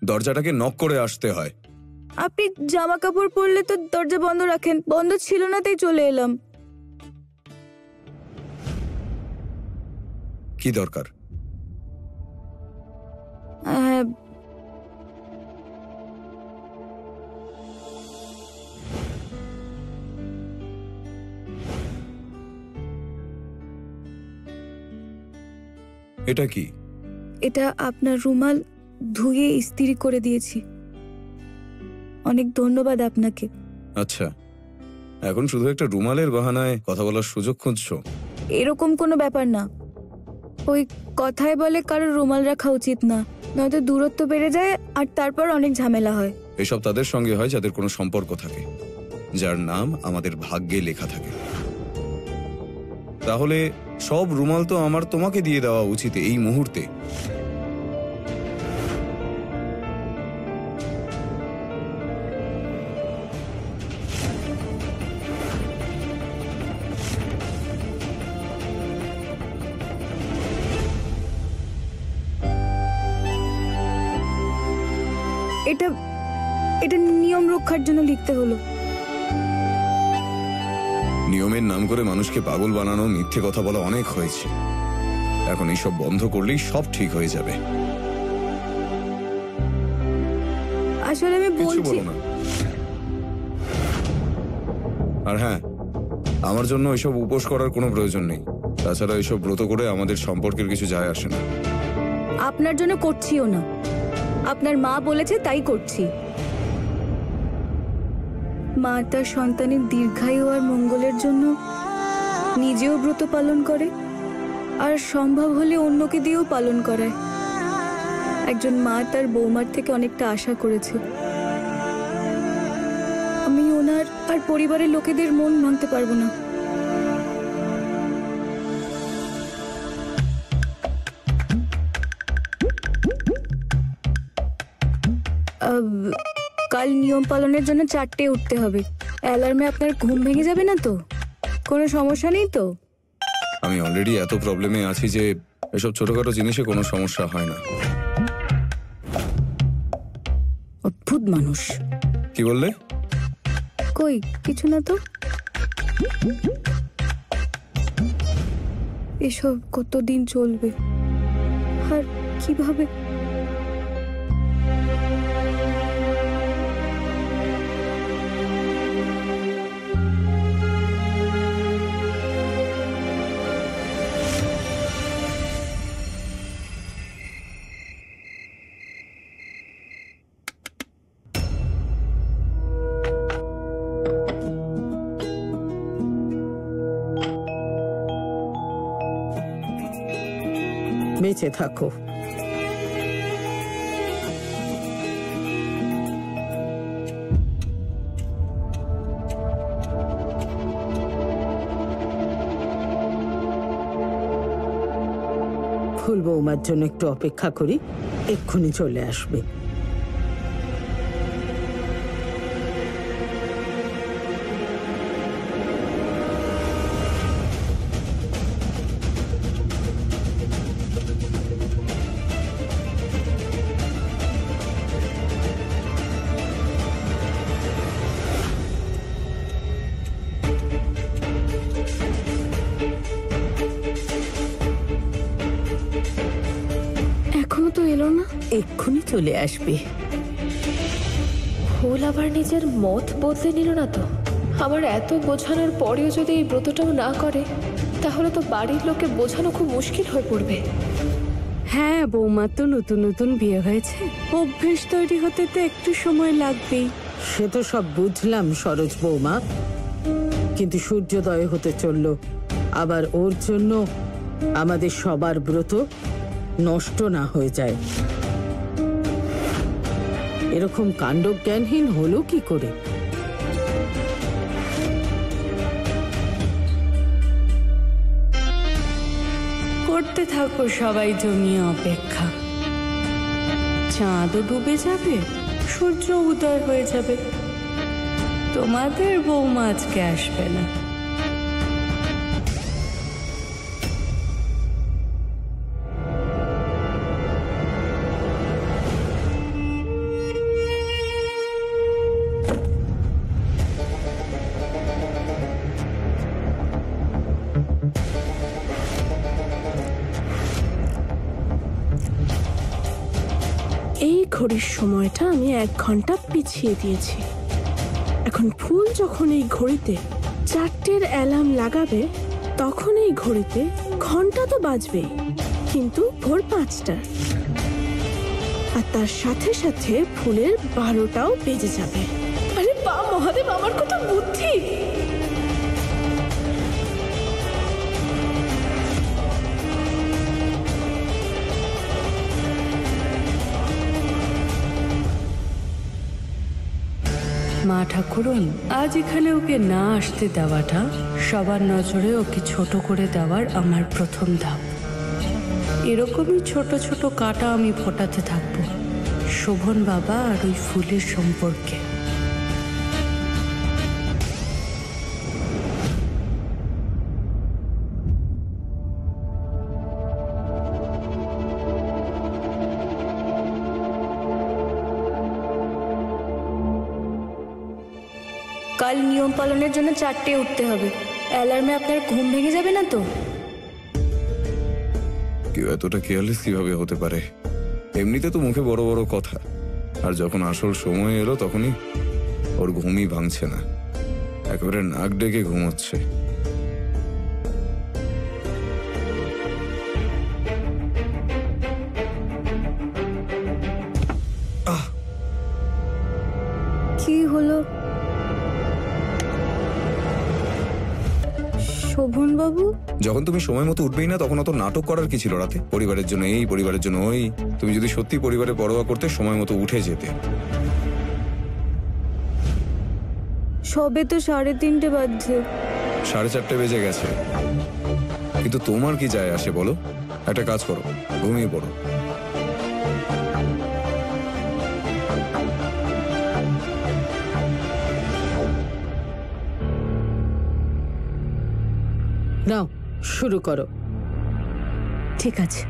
দরজাটাকে knock করে আসতে হয়। আপনি জামা কাপড় পরলে তো দরজা বন্ধ রাখেন, বন্ধ ছিল না তাই চলে এলাম। কি দরকার? এটা কি? এটা আপনার রুমাল ধুয়ে ইস্ত্রি করে দিয়েছি। অনেক ধন্যবাদ আপনাকে। আচ্ছা, এখন শুধু একটা রুমালের বাহানায় কথা বলার সুযোগ খুঁজছো? এরকম কোনো ব্যাপার না। ওই কথায় বলে কারোর রুমাল রাখা উচিত না, নয়তো দূরত্ব বেড়ে যায় আর তারপর অনেক ঝামেলা হয়। এসব তাদের সঙ্গে হয় যাদের কোনো সম্পর্ক থাকে, যার নাম আমাদের ভাগ্যে লেখা থাকে। তাহলে সব রুমাল তো আমার তোমাকে দিয়ে দেওয়া উচিত এই মুহূর্তে। এটা এটা নিয়ম রক্ষার জন্য লিখতে হলো। নিয়মের নাম করে মানুষকে পাগল বানানো, মিথ্যে কথা বলা অনেক হয়েছে। এখন এইসব বন্ধ করলেই সব ঠিক হয়ে যাবে। আসলে আমি কিছু বলছি। বলো না। আর হ্যাঁ, আমার জন্য এসব উপোস করার কোনো প্রয়োজন নেই। তাছাড়া এসব ব্রত করে আমাদের সম্পর্কের কিছু যায় আসে না। আপনার জন্য করছিও না, আপনার মা বলেছে তাই করছি। মা তার সন্তানের দীর্ঘায়ু আর মঙ্গলের জন্য নিজেও ব্রত পালন করে, আর সম্ভব হলে অন্যকে দিয়েও পালন করায়। একজন মা তার বৌমার থেকে অনেকটা আশা করেছে। আমি ওনার আর পরিবারের লোকেদের মন ভাঙতে পারবো না। কাল নিয়ম পালনের জন্য 4টে উঠতে হবে। অ্যালার্মে আপনার ঘুম ভেঙে যাবে না তো? কোনো সমস্যা নেই তো? আমি অলরেডি এত প্রবলেমে আছি যে এসব ছোটখাটো জিনিসে কোনো সমস্যা হয় না। অদ্ভুত মানুষ। কি বললে? কই কিছু না তো। এসব কতদিন চলবে আর কিভাবে? বেঁচে থাকো। ফুল বৌমার জন্য একটু অপেক্ষা করি, এক্ষুনি চলে আসবে। এখনো তো এলো না। এক্ষুনি চলে আসবে। ফুল আবার নিজের মত বদলে নিল না তো? আমার এত বোঝানোর পরেও যদি এই ব্রতটাও না করে, তাহলে তো বাড়ির লোকে বোঝানো খুব মুশকিল হয়ে পড়বে। হ্যাঁ, বৌমা তো নতুন নতুন বিয়ে হয়েছে, অভ্যেস তৈরি হতে তো একটু সময় লাগবেই। সে তো সব বুঝলাম সরোজ বৌমা, কিন্তু সূর্যোদয় হতে চলল, আবার ওর জন্য আমাদের সবার ব্রত নষ্ট না হয়ে যায়। এরকম কাণ্ডজ্ঞানহীন হলো কি করে? করতে থাকো সবাই জমিয়ে অপেক্ষা। চাঁদও ডুবে যাবে, সূর্য উদয় হয়ে যাবে, তোমাদের বৌমা আজকে আসবে না। এই ঘড়ির সময়টা আমি 1 ঘন্টা পিছিয়ে দিয়েছি। এখন ফুল যখন এই ঘড়িতে 4টের অ্যালার্ম লাগাবে, তখন এই ঘড়িতে ঘন্টা তো বাজবেই, কিন্তু ভোর 5টার। আর তার সাথে সাথে ফুলের 12টাও বেজে যাবে। আরে বা মহাদেব, আমার কত বুদ্ধি! মা ঠাকুরন, আজ এখানে ওকে না আসতে দেওয়াটা, সবার নজরে ওকে ছোট করে দেওয়ার আমার প্রথম ধাপ। এরকমই ছোট ছোট কাঁটা আমি ফোটাতে থাকবো শোভন বাবা আর ওই ফুলের সম্পর্কে। কাল নিয়ম পালনের জন্য 4টে উঠতে হবে। অ্যালার্মে আপনার ঘুম ভেঙে যাবে না তো? কেউ এতটা কেয়ারলেস কিভাবে হতে পারে? এমনিতে তো মুখে বড় বড় কথা, আর যখন আসল সময় এলো তখনই ওর ঘুমই ভাঙছে না, একেবারে নাক ডেকে ঘুমোচ্ছে। কি হলো শোভন বাবু? যখন তুমি সময় মতো উঠবেই না, তখন অত নাটক করার কি ছিল রাতে? পরিবারের জন্য এই, পরিবারের জন্য ওই। তুমি যদি সত্যি পরিবারে পরোয়া করতে, সময় মতো উঠে যেতে। সবে তো 3:30 বাজছে। 4:30 বেজে গেছে, কিন্তু তোমার কি যায় আসে বলো? একটা কাজ করো, ঘুমিয়ে পড়ো। নাও শুরু করো। ঠিক আছে।